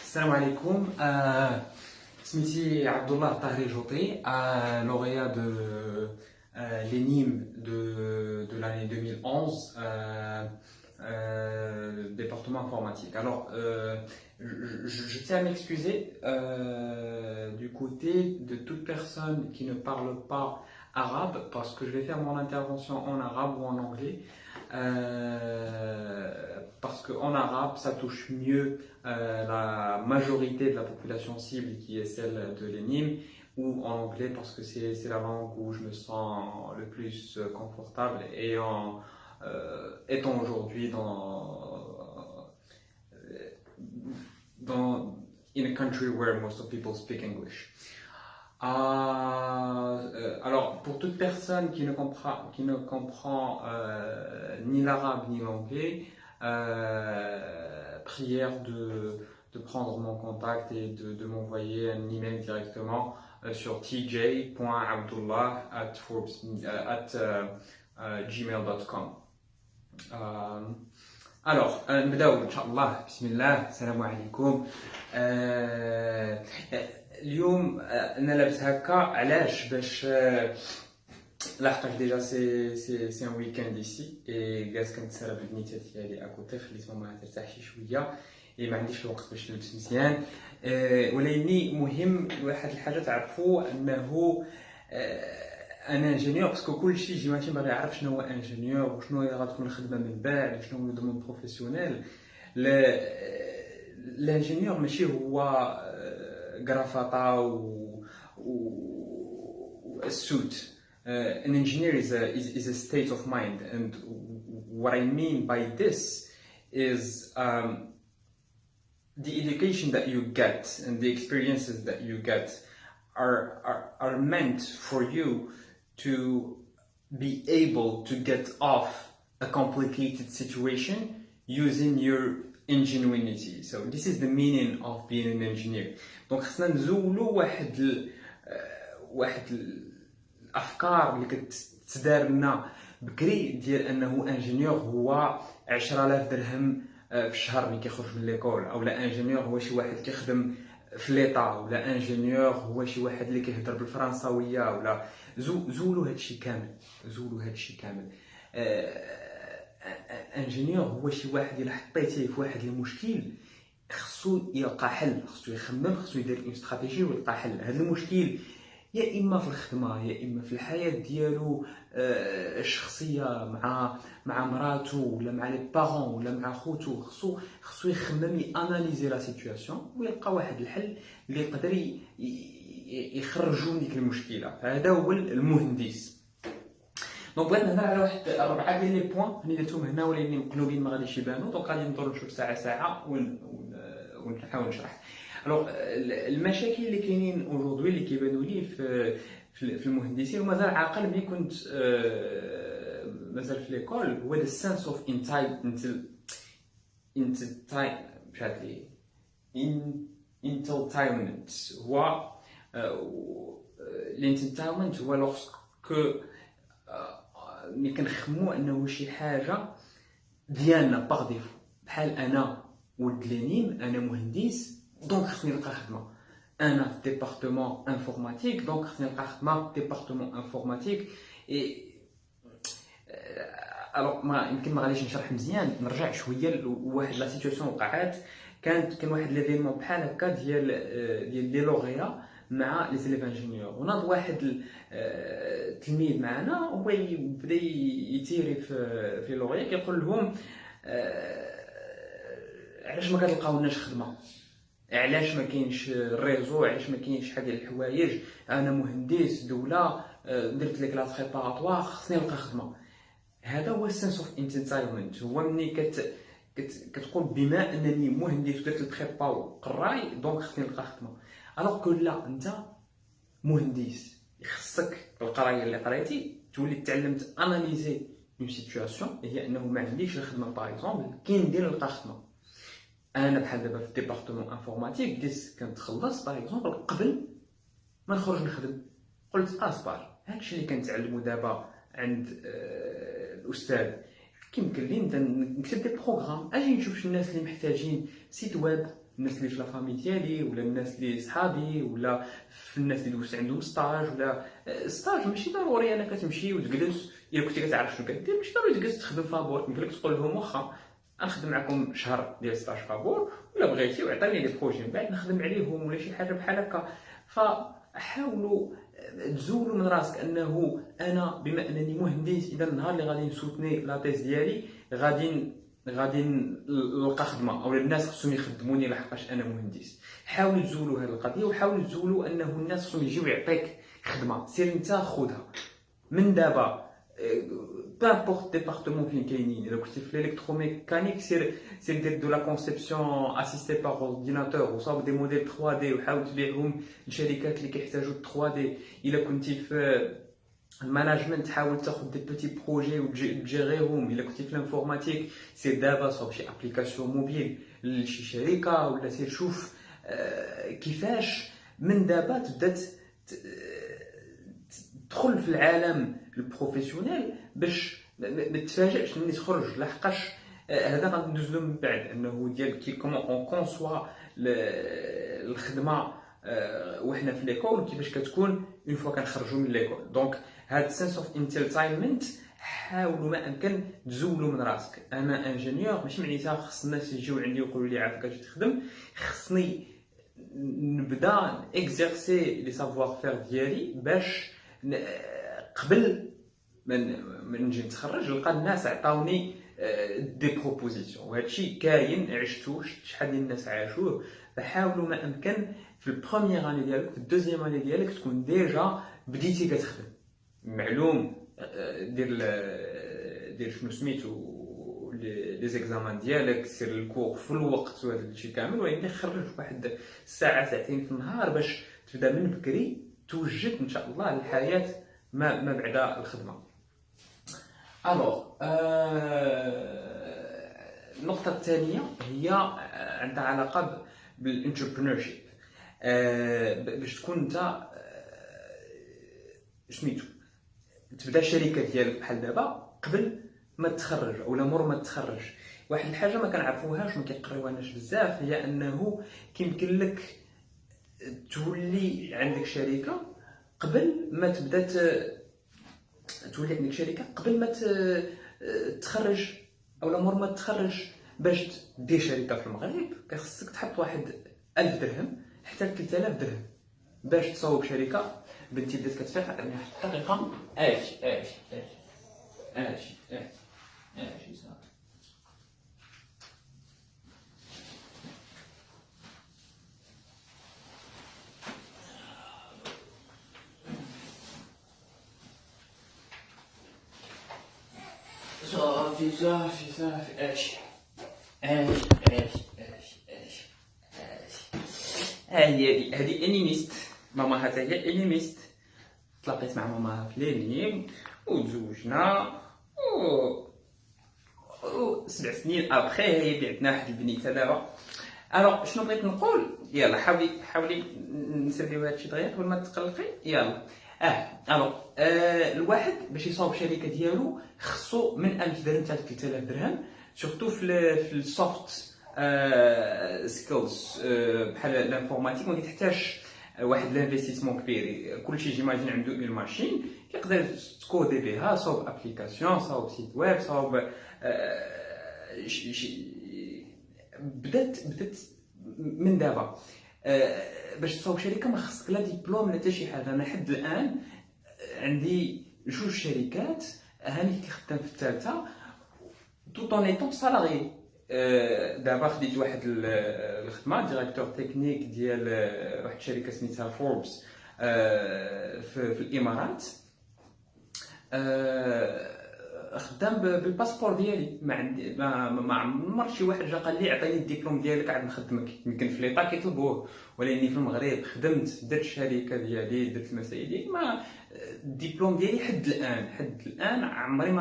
Salam alaikum. Smiti Abdullah Tahri Joté, lauréat de l'ENIM de l'année 2011, département informatique. Je tiens à m'excuser du côté de toute personne qui ne parle pas arabe, parce que je vais faire mon intervention en arabe ou en anglais. Parce qu'en arabe, ça touche mieux la majorité de la population cible qui est celle de l'ENIM, ou en anglais parce que c'est la langue où je me sens le plus confortable, étant aujourd'hui in a country where most of people speak English. Alors, pour toute personne qui ne comprend ni l'arabe ni l'anglais, prière de prendre mon contact et de m'envoyer un email directement sur tj.abdullah@gmail.com. نبداو ان شاء الله. بسم الله. السلام عليكم. اليوم انا لابس هكا علاش؟ باش لحقاش ديجا سي ان ويكاند ايسي اي جالس كنتسرى بالبنيته ديالي اكوتي، خليت ماما ترتاح شي شويه اي ما عنديش الوقت باش نلبس مزيان. ولكن مهم واحد الحاجه تعرفوا انه انا انجينيور، باسكو كلشي يجي ماشي باغي يعرف شنو هو انجينيور وشنو هي غتكون الخدمه من بعد وشنو هو الدومين بروفيسيونيل. الانجينيور ماشي هو غرافطه و السوت. An engineer is a state of mind, and what I mean by this is the education that you get and the experiences that you get are meant for you to be able to get off a complicated situation using your ingenuity. So this is the meaning of being an engineer. Donc خصنا نزولوا واحد الافكار اللي كتدار لنا بكري ديال انه انجينيور هو 10,000 درهم في الشهر ملي كيخرج من ليكول، او لا انجينيور هو شي واحد كيخدم في ليطا، ولا انجينيور هو شي واحد اللي كيهضر بالفرنساويه، ولا زولوا هادشي كامل. انجينيور هو شي واحد الا حطيتيه في واحد المشكل خصو يلقى حل، خصو يخمم، خصو يدير اون استراتيجي ويلقى حل. هذا المشكل يا اما في الخدمه يا اما في الحياه ديالو الشخصيه مع مراته ولا مع لي بارون ولا مع خوتو، خصو يخمم، ياناليزي لا سيتوياسيون ويلقى واحد الحل اللي يقدر يخرجوا من ديك المشكله. هذا هو المهندس. دونك بغيت نهضر على واحد 4 ديال لي بوين اللي درتهم هنا، ولكن مقلوبين ما غاديش يبانوا، دونك غادي نضرب نشوف ساعه ونحاول نشرح. المشاكل اللي كاينين اaujourd'hui اللي كيبانوا لي في المهندسين ومازال عاقل ملي كنت مازال في ليكول، هو السنس اوف انتايتلمنت. هو الانتايتلمنت هو لوغسكو ملي كنخمموا انه شي حاجه ديالنا باغ ديفو، بحال انا ولد لينيم، انا مهندس دونك خصني نلقى خدمه. انا في ديبارتمون انفورماتيك دونك خصني نلقى خدمه في ديبارتمون انفورماتيك. الوغ ما يمكن ما غاديش نشرح مزيان، نرجع شويه لواحد لا سيتوياسيون وقعات. كان واحد ليفينمون بحال هكا ديال لي لوغيا مع لي زيليف انجينيور، وناض واحد التلميذ معنا هو بدا يتيري في لوغيا، كيقول لهم علاش ما كتلقاوناش خدمه، علاش ما كاينش الريزو، علاش ما كاينش شحال ديال الحوايج، انا مهندس دوله درت لي كلاس بريباراتوار خصني نلقى خدمه. هذا هو السنس اوف انتايتلمنت. هو ملي كتقول بما انني مهندس ودرت البريبا وقراي دونك خصني نلقى خدمه. الوغ كو لا، انت مهندس خصك القرايه اللي قريتي تولي تعلمت اناليزي اون سيتوياسيون، هي انه ما عنديش الخدمه باغ اكزومبل كي ندير نلقى خدمه. انا بحال دابا في ديبارتمون انفورماتيك ديس كنتخلص باغ اكزومبل قبل ما نخرج نخدم، قلت اصبر هادشي اللي كنتعلمو دابا عند الاستاذ كيمكن لي نبدا نكتب دي بروغرام، اجي نشوف الناس اللي محتاجين سيت ويب الناس اللي في لافامي ديالي، ولا الناس اللي صحابي، ولا في الناس اللي دوزت عندهم ستاج. ولا ستاج ماشي ضروري انك تمشي وتجلس، الا كنتي كتعرف شنو كدير ماشي ضروري تجلس تخدم فابور. يمكن لك تقول لهم واخا نخدم معكم شهر ديال ستاج فابور، ولا بغيتي وعطيني لي بروجي من بعد نخدم عليهم، ولا شي حاجه بحال هكا. فحاولوا تزولوا من راسك انه انا بما انني مهندس اذا النهار اللي غادي نسوتني لا تيز ديالي غادي نلقى خدمه، او الناس خصهم يخدموني لحقاش انا مهندس. حاولوا تزولوا هذه القضيه، وحاولوا تزولوا انه الناس خصهم يجيو يعطيك خدمه، سير انت خذها من دابا. بامبورت ديبارتمون فين كاينين، الا كنتي في الالكتروميكانيك سير دير دو لا كونسيبسيون اسيستي باغ اورديناتور، وصاوب دي موديل 3 دي وحاول تبيعهم لشركات اللي كيحتاجوا 3 دي. الا كنتي في الماناجمنت حاول تاخذ دي بوتي بروجي وتجيريهم. الا كنتي في الانفورماتيك سير دابا صوب شي ابليكاسيون موبيل لشي شركه، ولا سير شوف كيفاش من دابا تبدا تدخل في العالم البروفيسيونيل باش ما تتفاجئش ملي تخرج. لحقاش هذا غادي ندوز له من بعد، انه ديال كي كومون اون كونسوا الخدمه وحنا في ليكول، وكيفاش كتكون اون فوا كنخرجوا من ليكول. دونك هاد سنس اوف انترتينمنت حاولوا ما امكن تزولوا من راسك. انا انجينيور ماشي معناتها خص الناس يجيو عندي ويقولوا لي عافاك اش تخدم، خصني نبدا اكزيرسي لي سافوار فير ديالي باش قبل من نجي نتخرج نلقى الناس عطاوني دي بروبوزيسيون. وهادشي كاين عشتوه، شحال ديال الناس عاشوه. فحاولوا ما امكن في البروميير اني ديالك، في الدوزيام اني ديالك تكون ديجا بديتي كتخدم. معلوم دير شنو سميتو لي زيكزامان ديالك، سير الكور في الوقت وهذا الشيء كامل، ولكن خرج واحد ساعه ساعتين في النهار باش تبدا من بكري توجد ان شاء الله للحياه ما بعد الخدمه. الوغ النقطه الثانيه هي عندها علاقه بالانتربرينورشيب. باش تكون انت سميتو تبدا الشركه ديالك بحال دابا قبل ما تخرج اولا مور ما تخرج. واحد الحاجه ما كنعرفوهاش وما كيقريوهاش بزاف هي انه كيمكن لك تولي عندك شركه قبل ما تبدا تولي عندك شركه قبل ما تخرج اولا مور ما تخرج. باش دير شركه في المغرب كيخصك تحط واحد 1000 درهم حتى 3000 درهم باش تصاوب شركه. بنتي بدات كتفيق عطيني واحد الدقيقه. اجي صافي. صافي اجي هادي انيميست. ماما حتى هي انيميست. تلاقيت مع ماما في لينيم وتزوجنا و 7 سنين ابخي هي بيعتنا واحد البنيته دابا. الوغ شنو بغيت نقول؟ يلا حاولي نساليو هادشي دغيا قبل ما تقلقي. يلا الوغ الواحد باش يصاوب شركه ديالو خصو من 1000 درهم حتى 3000 درهم، سورتو في السوفت سكيلز بحال الانفورماتيك. ما كيتحتاجش واحد لانفستيسمون كبير. كلشي جيماجين عنده اون ماشين كيقدر تكودي بها، صاوب ابليكاسيون، صاوب سيت ويب، صاوب بدات من دابا. باش تصاوب شركه ما خصك لا ديبلوم لا حتى شي حاجه. انا حد الان عندي 2 شركات، هاني كنخدم في الثالثه tout en étant salarié. دابا خديت واحد الخدمه ديريكتور تكنيك ديال واحد الشركه سميتها فوربس في الامارات. خدام بالباسبور ديالي. ما عندي ما عمر شي واحد جا قال لي عطيني الدبلوم ديالك عاد نخدمك. يمكن في ليطا كيطلبوه، ولكن في المغرب خدمت درت الشركه ديالي درت المسائل ديالي. ما الدبلوم ديالي حد الان عمري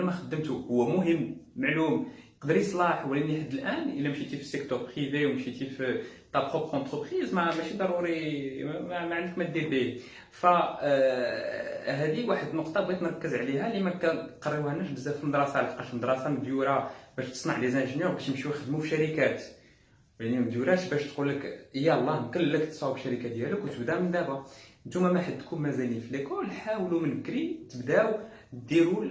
ما خدمته. هو مهم معلوم يقدر يصلح، ولكن حد الان الا مشيتي في السيكتور بريفي ومشيتي في تا بروبر انتربريز ماشي ضروري ما عندك ما دير به. هذه واحد النقطه بغيت نركز عليها اللي ما كنقريوهاش بزاف في المدرسه، لحقاش المدرسه مديوره باش تصنع لي زانجينيور باش يمشيو يخدموا في شركات. يعني ما مديوراش باش تقول لك يلاه يمكن لك تصاوب الشركه ديالك وتبدا من دابا. نتوما ما حدكم مازالين في ليكول، حاولوا من بكري تبداو ديروا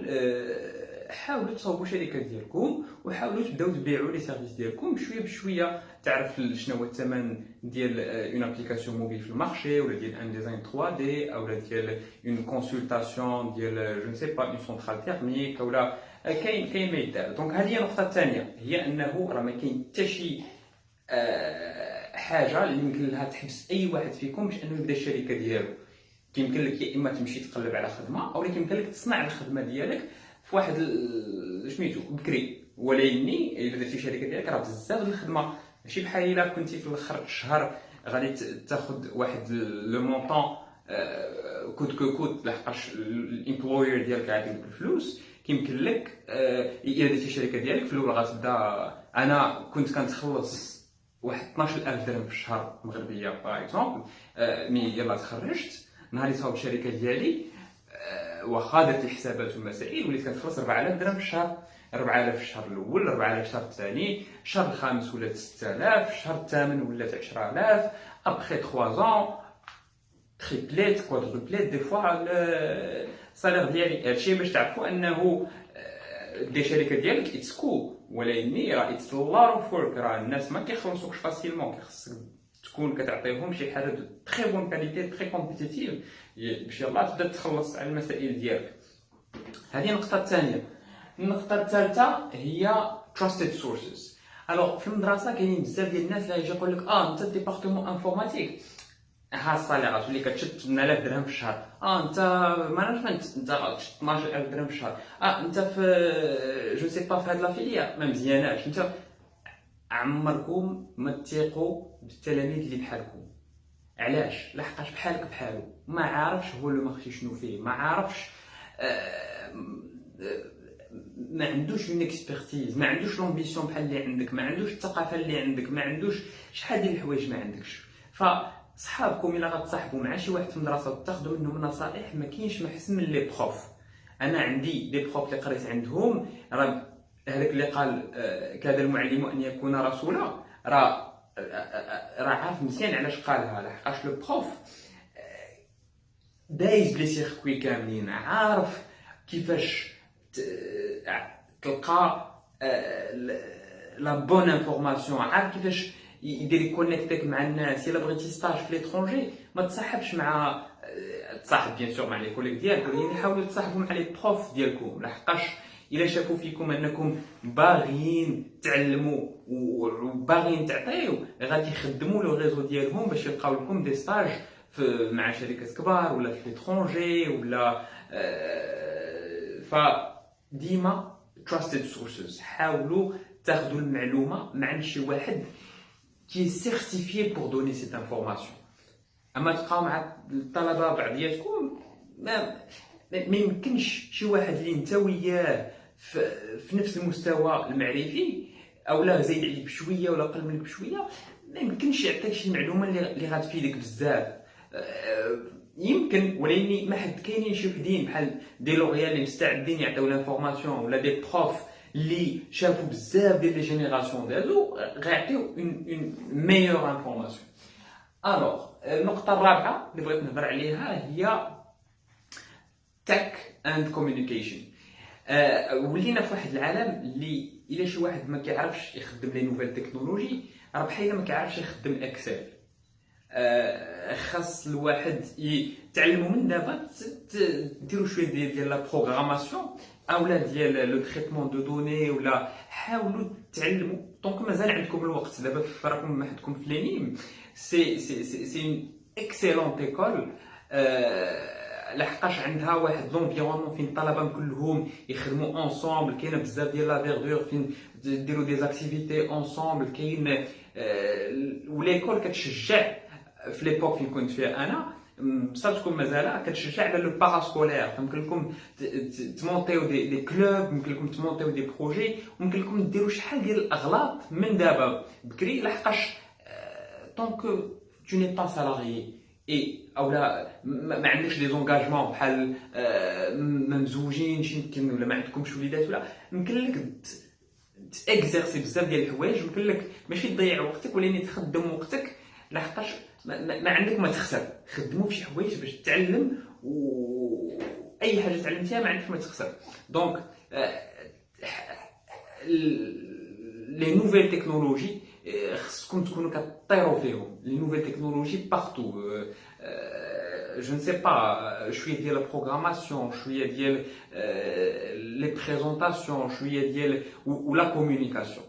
حاولوا تصاوبوا شركه ديالكم، وحاولوا تبداو تبيعوا لي سيرفيس ديالكم بشويه بشويه. تعرف شنو هو الثمن ديال اون ابليكاسيون موبيل في المارشي، ولا ديال ان ديزاين 3 دي، اولا ديال اون كونسلطاسيون ديال جو نسي با اون سونترال تيرميك، ولا كاين ما يدار. دونك هذه هي النقطه الثانيه، هي انه راه ما كاين حتى شي حاجه اللي يمكن لها تحبس اي واحد فيكم باش انه يبدا الشركه ديالو. كيمكن لك يا اما تمشي تقلب على خدمه، او يمكن لك تصنع الخدمه ديالك في واحد سميتو بكري. ولكني الا درتي شركه ديالك راه بزاف ديال الخدمه، ماشي بحال الا كنتي في الاخر الشهر غادي تاخذ واحد لو مونطون كود كود، لحقاش الامبلوير ديالك عاطيك الفلوس. كيمكن لك الا درتي الشركه ديالك في الاول غتبدا. انا كنت كنتخلص واحد 12000 درهم في الشهر مغربيه باغ اكزومبل، مي يلاه تخرجت نهار اللي صاوب الشركه ديالي، واخا درت الحسابات والمسائل وليت كنتخلص 4000 درهم في الشهر. 4000 في الشهر الاول، 4000 في الشهر الثاني، الشهر الخامس ولات 6000، الشهر الثامن ولات 10000. ابخي 3 ans تريبليت كوادروبليت دي فوا السالير ديالي. هادشي باش تعرفوا انه دير شركه ديالك اتس كول، ولكن راه اتس لار اوف ورك. راه الناس ما كيخلصوكش فاسيلمون، كيخصك تكون كتعطيهم شي حاجه دو تري بون كاليتي تري كومبيتيتيف باش يلاه تبدا تخلص على المسائل ديالك. هذه النقطه الثانيه. النقطه الثالثه هي تراستيد سورسز. الوغ في المدرسه كاينين بزاف ديال الناس اللي يجي يقول لك انت ديبارتمون انفورماتيك، ها الصاليرات اللي كتشد 8000 درهم في الشهر، انت مانجمنت انت 12000 درهم في الشهر، انت في جو سي با في هاد لا فيليا ما مزياناش. انت عمركم ما تثيقوا بالتلاميذ اللي بحالكم. علاش؟ لحقاش بحالك بحالو ما عارفش هو لو مارشي شنو فيه، ما عارفش ما عندوش اون اكسبرتيز، ما عندوش لومبيسيون بحال اللي عندك، ما عندوش الثقافه اللي عندك، ما عندوش شحال ديال الحوايج ما عندكش. فصحابكم الا غتصاحبوا مع شي واحد في المدرسه وتاخذوا منهم نصائح، ما كاينش ما احسن من لي بروف. انا عندي لي بروف اللي قريت عندهم، راه هذاك اللي قال كاد المعلم ان يكون رسولا، راه عارف مزيان علاش قالها. لحقاش لو بروف دايز بلي سيركوي كاملين، عارف كيفاش تلقى لا بون انفورماسيون، عارف كيفاش يدير يكونيكتيك مع الناس. الا بغيتي ستاج في ليترونجي ما تصاحبش مع تصاحب بيان سور مع لي كوليك ديالك، ولكن حاولوا تصاحبوا مع لي بروف ديالكم. لحقاش الا شافوا فيكم انكم باغيين تعلموا وباغيين تعطيو، غادي يخدموا لو ريزو ديالهم باش يلقاو لكم دي ستاج مع شركات كبار ولا في ليترونجي ولا فديما trusted sources. حاولوا تاخذوا المعلومه مع شي واحد كي سيرتيفيي بور دوني سيت انفورماسيون. اما تبقاو مع الطلبه بعضياتكم ما يمكنش شي واحد اللي انت وياه في نفس المستوى المعرفي او لا زايد عليك بشويه ولا اقل منك بشويه، ما يمكنش يعطيك شي معلومه اللي غتفيدك بزاف. يمكن، ولكن ما حد كاينين شي وحدين بحال دي لوريال اللي مستعدين يعطيو لانفورماسيون، ولا دي بروف اللي شافوا بزاف ديال لي جينيراسيون دازو غيعطيو اون ميور انفورماسيون. الوغ النقطه الرابعه اللي بغيت نهضر عليها هي تك اند كوميونيكيشن. ولينا في واحد العالم اللي الا شي واحد ما كيعرفش يخدم لي نوفيل تكنولوجي، راه بحال ما كيعرفش يخدم اكسل. خاص الواحد يتعلموا من دابا ديروا شويه ديال لا بروغراماسيون اولا ديال لو تريتمون دو دوني، ولا حاولوا تعلموا. دونك مازال عندكم الوقت دابا، راكم ما حدكم في لينيم. سي اون اكسيلونت ايكول، لحقاش عندها واحد لونفيرونمون فين الطلبه كلهم يخدموا انصومبل، كاينه بزاف ديال لا فيردور فين ديروا دي زاكتيفيتي انصومبل. كاين وليكول كتشجع في ليبوك فين كنت فيها انا بصاتكم مازال كتشجع على لو باراسكولير. يمكن لكم تمونطيو دي كلوب، يمكن لكم تمونطيو دي بروجي، ممكن لكم ديروا شحال ديال الاغلاط من دابا بكري. لحقاش طونك تو ني با سالاريي اي اولا ما عندكش دي زونغاجمون بحال ما مزوجينش يمكن، ولا ما عندكمش وليدات، ولا يمكن لك تاكزيرسي بزاف ديال الحوايج، يمكن لك ماشي تضيع وقتك ولكن تخدم وقتك، لحقاش ما عندك ما تخسر. خدموا في شي حوايج باش تتعلم، واي حاجه تعلمتيها ما عندك ما تخسر. دونك لي نوفيل تكنولوجي خصكم تكونوا كطيروا فيهم. لي نوفيل تكنولوجي بارتو، je ne sais pas شويه ديال البروغراماسيون، شويه ديال لي بريزونطاسيون، شويه ديال ولا كومونيكاسيون.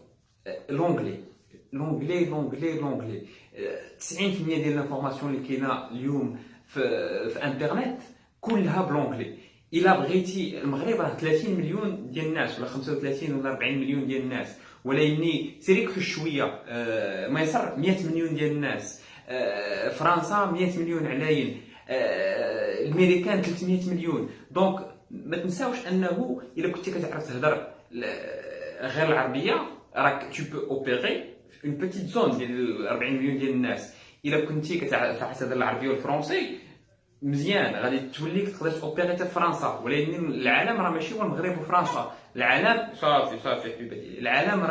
لونغلي 90% ديال الانفورماسيون اللي كاينه اليوم في انترنت كلها بلونغلي. الا بغيتي، المغرب راه 30 مليون ديال الناس ولا 35 ولا 40 مليون ديال الناس، ولكن سيريك شويه مصر 100 مليون ديال الناس، فرنسا 100 مليون علاين، الامريكان 300 مليون. دونك ما تنساوش انه الا كنتي كتعرف تهضر غير العربيه راك tu peux opérer une petite zone ديال 40 مليون ديال الناس. الا كنتي كتعرف تهضر العربيه والفرنسي مزيان، غادي تولي تقدر توبيري حتى فرنسا. ولكن العالم راه ماشي هو المغرب وفرنسا، العالم صافي حبيباتي، العالم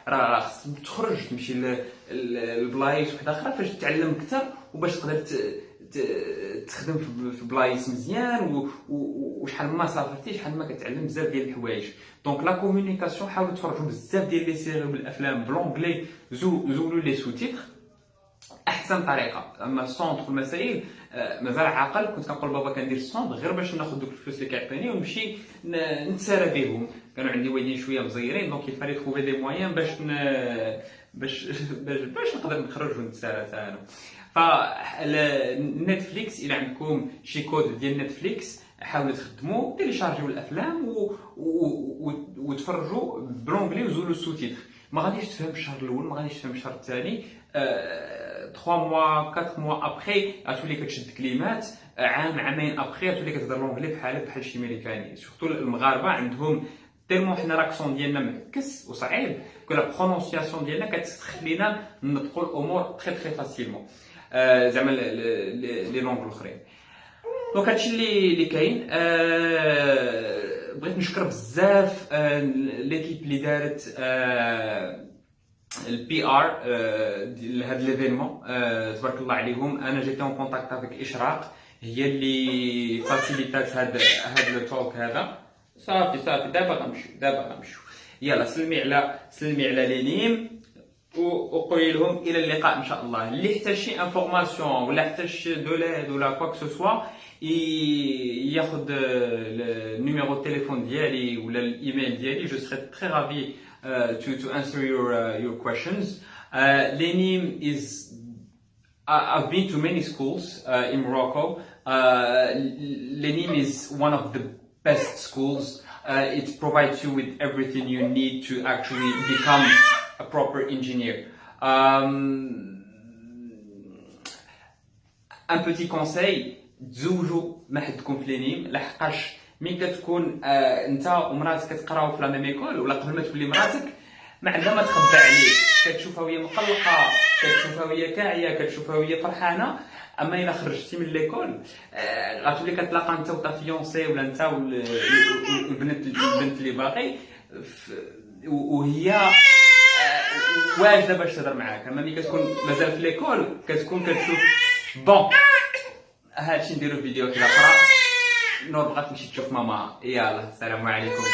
راه خصك تخرج تمشي لبلايص وحده اخرى فاش تتعلم اكثر، وباش تقدر تخدم في بلايص مزيان، وشحال ما سافرتي شحال ما كتعلم بزاف ديال الحوايج. دونك لا كومونيكاسيون، حاولوا تفرجوا بزاف ديال لي سيري والافلام بلونغلي، زولوا لي سو تيتر احسن طريقه. اما السونتر والمسائل مازال عاقل، كنت كنقول بابا كندير السونتر غير باش ناخذ دوك الفلوس اللي كيعطيني ونمشي نتسارى بهم. كانوا عندي والدين شويه مزيرين، دونك يفالي تخوفي دي مويان باش نقدر نخرج ونتسارى حتى انا. فنتفليكس الى عندكم شي كود ديال نتفليكس حاولوا تخدموا، تيليشارجيو الافلام وتفرجوا بلونغلي وزولوا سو تيتر. ما غاديش تفهم الشهر الاول، ما غاديش تفهم الشهر الثاني، 3 موا 4 موا ابخي غتولي كتشد كلمات، عامين ابخي غتولي كتهضر لونغلي بحال شي امريكاني. سورتو المغاربه عندهم تيلمون حنا لاكسون ديالنا معكس وصعيب، كو لا برونونسياسيون ديالنا كتخلينا نطقوا الامور تري فاسيلمون زعما لي لونغ الاخرين. دونك هادشي اللي كاين. بغيت نشكر بزاف ليكيب اللي دارت البي ار لهاد ليفينمون، تبارك الله عليهم. انا جيت اون كونتاكت افيك اشراق، هي اللي فاسيليتات هاد لو توك هذا. صافي دابا غنمشيو. يلا سلمي على لينيم وقولي لهم الى اللقاء ان شاء الله. اللي احتاج شي انفورماسيون ولا احتاج دو ليد ولا كوا كو سوا ياخذ النيميرو التليفون ديالي ولا الايميل ديالي. جو سري تري رافي to answer your questions. Lenim is I've been to many schools in Morocco. Lenim is one of the best schools. It provides you with everything you need to actually become a proper engineer. Un petit conseil, تزوجوا ما حدكم في لينيم، لحقاش ملي كتكون انت ومراتك كتقراو في لا ميم ايكول، ولا قبل ما تولي مراتك ما عندها ما تخبى عليك، كتشوفها وهي مقلقه، كتشوفها وهي كاعيه، كتشوفها وهي فرحانه. اما الا خرجتي من ليكول غتولي كتلاقى انت وتا فيونسي ولا انت والبنت اللي باقي، وهي واجده باش تهضر معاك. اما ملي كتكون مازال في ليكول كتكون كتشوف بون هادشي نديرو فيديو كذا اخرى، نوض بغات تمشي تشوف ماما. يلا السلام عليكم.